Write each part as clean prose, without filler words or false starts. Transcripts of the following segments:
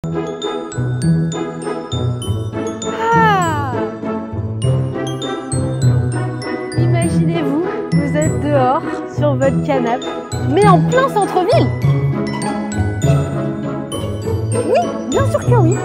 Ah! Imaginez-vous, vous êtes dehors sur votre canapé, mais en plein centre-ville. Oui, bien sûr que oui.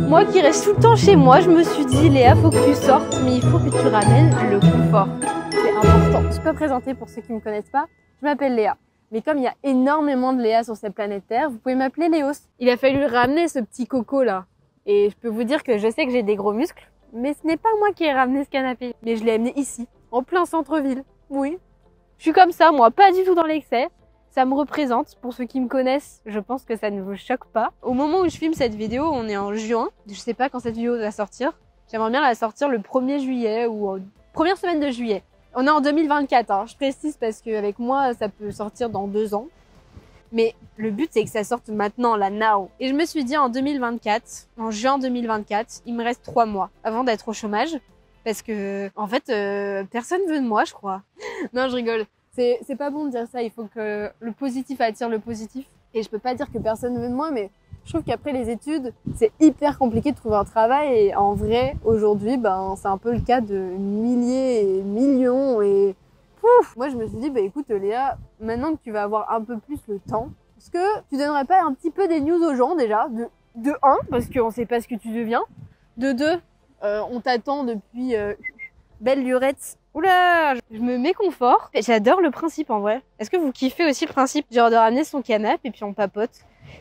Moi qui reste tout le temps chez moi, je me suis dit, Léa, faut que tu sortes, mais il faut que tu ramènes le confort. C'est important. Je peux présenter pour ceux qui ne me connaissent pas. Je m'appelle Léa. Mais comme il y a énormément de Léa sur cette planète Terre, vous pouvez m'appeler Léos. Il a fallu ramener ce petit coco là. Et je peux vous dire que je sais que j'ai des gros muscles, mais ce n'est pas moi qui ai ramené ce canapé. Mais je l'ai amené ici, en plein centre-ville. Oui. Je suis comme ça, moi, pas du tout dans l'excès. Ça me représente. Pour ceux qui me connaissent, je pense que ça ne vous choque pas. Au moment où je filme cette vidéo, on est en juin. Je sais pas quand cette vidéo va sortir. J'aimerais bien la sortir le 1er juillet ou première semaine de juillet. On est en 2024, hein. Je précise parce qu'avec moi, ça peut sortir dans 2 ans. Mais le but, c'est que ça sorte maintenant, là, now. Et je me suis dit en 2024, en juin 2024, il me reste 3 mois avant d'être au chômage. Parce que, en fait, personne veut de moi, je crois. Non, je rigole. C'est pas bon de dire ça. Il faut que le positif attire le positif. Et je peux pas dire que personne veut de moi, mais je trouve qu'après les études, c'est hyper compliqué de trouver un travail. Et en vrai, aujourd'hui, ben, c'est un peu le cas de milliers et millions. Et pouf, moi, je me suis dit, bah écoute, Léa, maintenant que tu vas avoir un peu plus le temps, est-ce que tu donnerais pas un petit peu des news aux gens déjà? De 1, parce qu'on sait pas ce que tu deviens. De 2, on t'attend depuis belle lurette. Oula, je me méconfort. J'adore le principe en vrai. Est-ce que vous kiffez aussi le principe genre de ramener son canapé et puis on papote?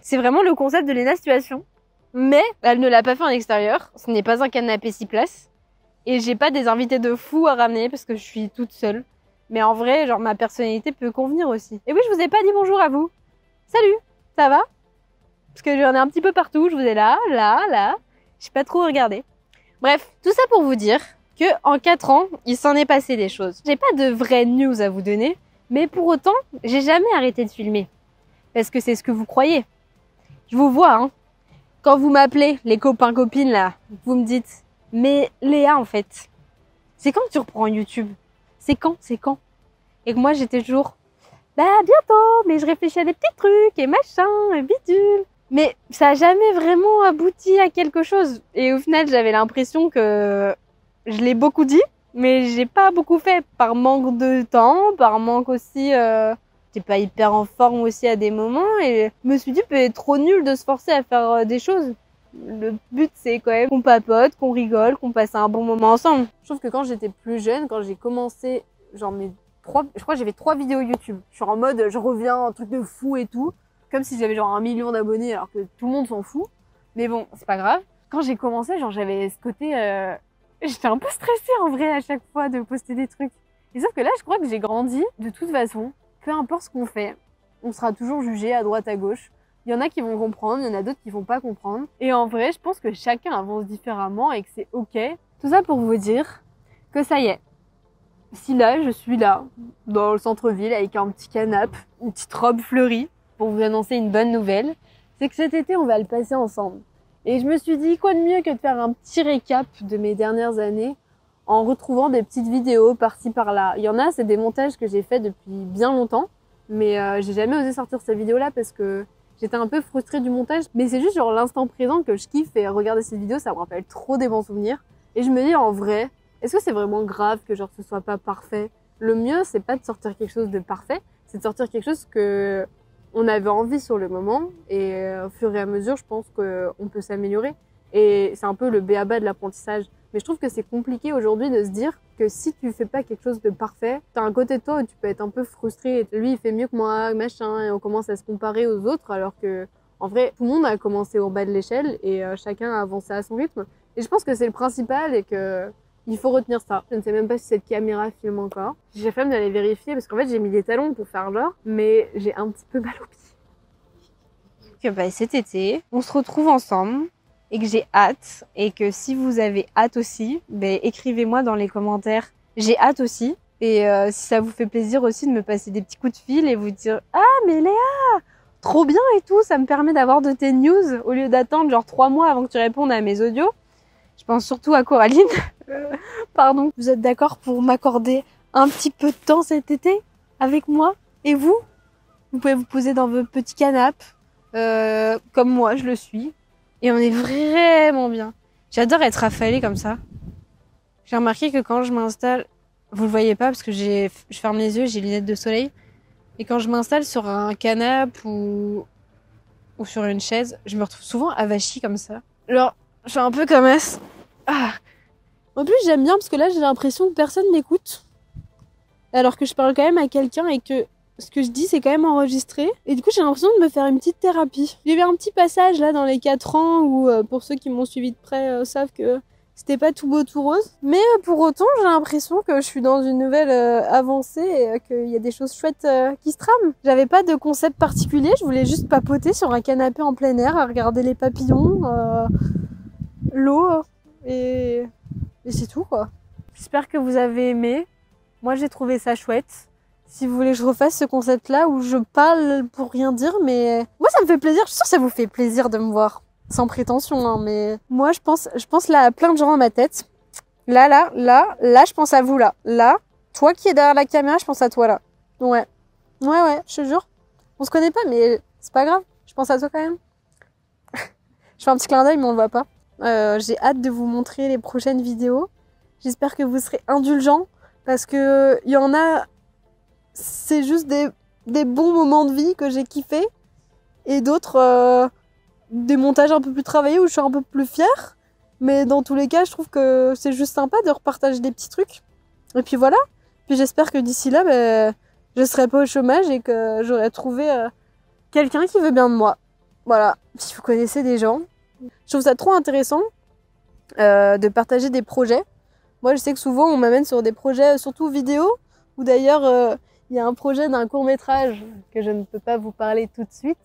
C'est vraiment le concept de Léna Situation. Mais elle ne l'a pas fait en extérieur. Ce n'est pas un canapé 6 places. Et j'ai pas des invités de fou à ramener parce que je suis toute seule. Mais en vrai, genre ma personnalité peut convenir aussi. Et oui, je vous ai pas dit bonjour à vous. Salut, ça va? Parce que j'en ai un petit peu partout. Je vous ai là. J'ai pas trop regardé. Bref, tout ça pour vous dire que en 4 ans, il s'en est passé des choses. J'ai pas de vraies news à vous donner, mais pour autant, j'ai jamais arrêté de filmer. Parce que c'est ce que vous croyez. Je vous vois, hein. Quand vous m'appelez, les copains-copines là, vous me dites, mais Léa en fait, c'est quand que tu reprends YouTube? C'est quand? Et que moi j'étais toujours, bah bientôt, mais je réfléchis à des petits trucs et machin, et bidule. Mais ça a jamais vraiment abouti à quelque chose. Et au final, j'avais l'impression que je l'ai beaucoup dit, mais j'ai pas beaucoup fait par manque de temps, par manque aussi, j'étais pas hyper en forme aussi à des moments et je me suis dit, c'est trop nul de se forcer à faire des choses. Le but, c'est quand même qu'on papote, qu'on rigole, qu'on passe un bon moment ensemble. Je trouve que quand j'étais plus jeune, quand j'ai commencé, genre je crois que j'avais 3 vidéos YouTube. Je suis en mode, je reviens, un truc de fou et tout. Comme si j'avais genre 1 million d'abonnés alors que tout le monde s'en fout. Mais bon, c'est pas grave. Quand j'ai commencé, genre j'avais ce côté, j'étais un peu stressée en vrai à chaque fois de poster des trucs. Et sauf que là, je crois que j'ai grandi. De toute façon, peu importe ce qu'on fait, on sera toujours jugé à droite à gauche. Il y en a qui vont comprendre, il y en a d'autres qui vont pas comprendre. Et en vrai, je pense que chacun avance différemment et que c'est ok. Tout ça pour vous dire que ça y est. Si là, je suis là, dans le centre-ville avec un petit canapé, une petite robe fleurie, pour vous annoncer une bonne nouvelle, c'est que cet été, on va le passer ensemble. Et je me suis dit, quoi de mieux que de faire un petit récap de mes dernières années en retrouvant des petites vidéos par-ci par-là. Il y en a, c'est des montages que j'ai fait depuis bien longtemps, mais j'ai jamais osé sortir ces vidéos-là parce que j'étais un peu frustrée du montage. Mais c'est juste genre l'instant présent que je kiffe et regarder ces vidéos, ça me rappelle trop des bons souvenirs. Et je me dis, en vrai, est-ce que c'est vraiment grave que genre ce soit pas parfait? Le mieux, c'est pas de sortir quelque chose de parfait, c'est de sortir quelque chose que on avait envie sur le moment et au fur et à mesure, je pense qu'on peut s'améliorer. Et c'est un peu le b.a-ba de l'apprentissage. Mais je trouve que c'est compliqué aujourd'hui de se dire que si tu fais pas quelque chose de parfait, t'as un côté de toi où tu peux être un peu frustré. Lui, il fait mieux que moi, machin, et on commence à se comparer aux autres alors que, en vrai, tout le monde a commencé au bas de l'échelle et chacun a avancé à son rythme. Et je pense que c'est le principal et que il faut retenir ça. Je ne sais même pas si cette caméra filme encore. J'ai flemme d'aller vérifier parce qu'en fait j'ai mis des talons pour faire genre, mais j'ai un petit peu mal aux pieds. Que bah, cet été, on se retrouve ensemble et que j'ai hâte et que si vous avez hâte aussi, bah, écrivez-moi dans les commentaires. J'ai hâte aussi et si ça vous fait plaisir aussi de me passer des petits coups de fil et vous dire « Ah mais Léa, trop bien et tout, ça me permet d'avoir de tes news au lieu d'attendre genre 3 mois avant que tu répondes à mes audios. » Je pense surtout à Coraline. Pardon. Vous êtes d'accord pour m'accorder un petit peu de temps cet été avec moi? Et vous? Vous pouvez vous poser dans votre petit canapé, comme moi je le suis. Et on est vraiment bien. J'adore être affalée comme ça. J'ai remarqué que quand je m'installe, vous le voyez pas parce que je ferme les yeux, j'ai les lunettes de soleil. Et quand je m'installe sur un canapé ou sur une chaise, je me retrouve souvent avachie comme ça. Genre, je suis un peu comme ça. Ah. En plus, j'aime bien parce que là, j'ai l'impression que personne m'écoute. Alors que je parle quand même à quelqu'un et que ce que je dis, c'est quand même enregistré. Et du coup, j'ai l'impression de me faire une petite thérapie. J'ai eu un petit passage là dans les 4 ans où, pour ceux qui m'ont suivi de près, savent que c'était pas tout beau tout rose. Mais pour autant, j'ai l'impression que je suis dans une nouvelle avancée et qu'il y a des choses chouettes qui se trament. J'avais pas de concept particulier, je voulais juste papoter sur un canapé en plein air, à regarder les papillons, l'eau et c'est tout quoi. J'espère que vous avez aimé. Moi, j'ai trouvé ça chouette. Si vous voulez que je refasse ce concept-là où je parle pour rien dire, mais moi, ça me fait plaisir. Je suis sûre que ça vous fait plaisir de me voir. Sans prétention, hein, mais moi, je pense là à plein de gens dans ma tête. Là, je pense à vous, là. Là, toi qui es derrière la caméra, je pense à toi, là. Ouais, je te jure. On se connaît pas, mais c'est pas grave. Je pense à toi quand même. Je fais un petit clin d'œil, mais on le voit pas. J'ai hâte de vous montrer les prochaines vidéos. J'espère que vous serez indulgents, parce que il y en a, c'est juste des bons moments de vie que j'ai kiffé, et d'autres... des montages un peu plus travaillés où je suis un peu plus fière. Mais dans tous les cas, je trouve que c'est juste sympa de repartager des petits trucs. Et puis voilà. Puis j'espère que d'ici là, je serai pas au chômage et que j'aurai trouvé quelqu'un qui veut bien de moi. Voilà. Si vous connaissez des gens. Je trouve ça trop intéressant de partager des projets. Moi, je sais que souvent, on m'amène sur des projets, surtout vidéo, où d'ailleurs, il y a un projet d'un court-métrage que je ne peux pas vous parler tout de suite.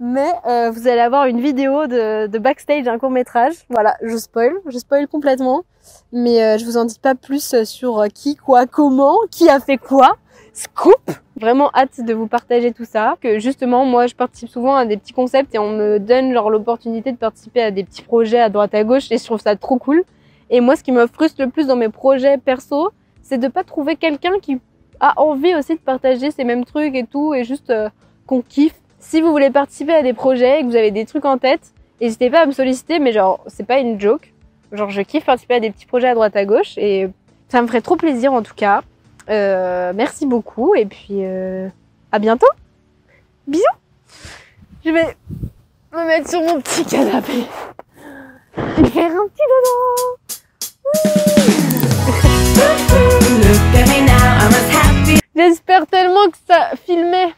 Mais vous allez avoir une vidéo de backstage d'un court-métrage. Voilà, je spoil complètement. Mais je vous en dis pas plus sur qui, quoi, comment, qui a fait quoi. Scoop! Vraiment hâte de vous partager tout ça. Que justement, moi, je participe souvent à des petits concepts et on me donne genre l'opportunité de participer à des petits projets à droite à gauche et je trouve ça trop cool. Et moi, ce qui me frustre le plus dans mes projets perso, c'est de pas trouver quelqu'un qui a envie aussi de partager ces mêmes trucs et tout et juste qu'on kiffe. Si vous voulez participer à des projets et que vous avez des trucs en tête, n'hésitez pas à me solliciter, mais genre, c'est pas une joke. Genre, je kiffe participer à des petits projets à droite à gauche et ça me ferait trop plaisir en tout cas. Merci beaucoup et puis à bientôt. Bisous. Je vais me mettre sur mon petit canapé et faire un petit dodo. J'espère tellement que ça filmait.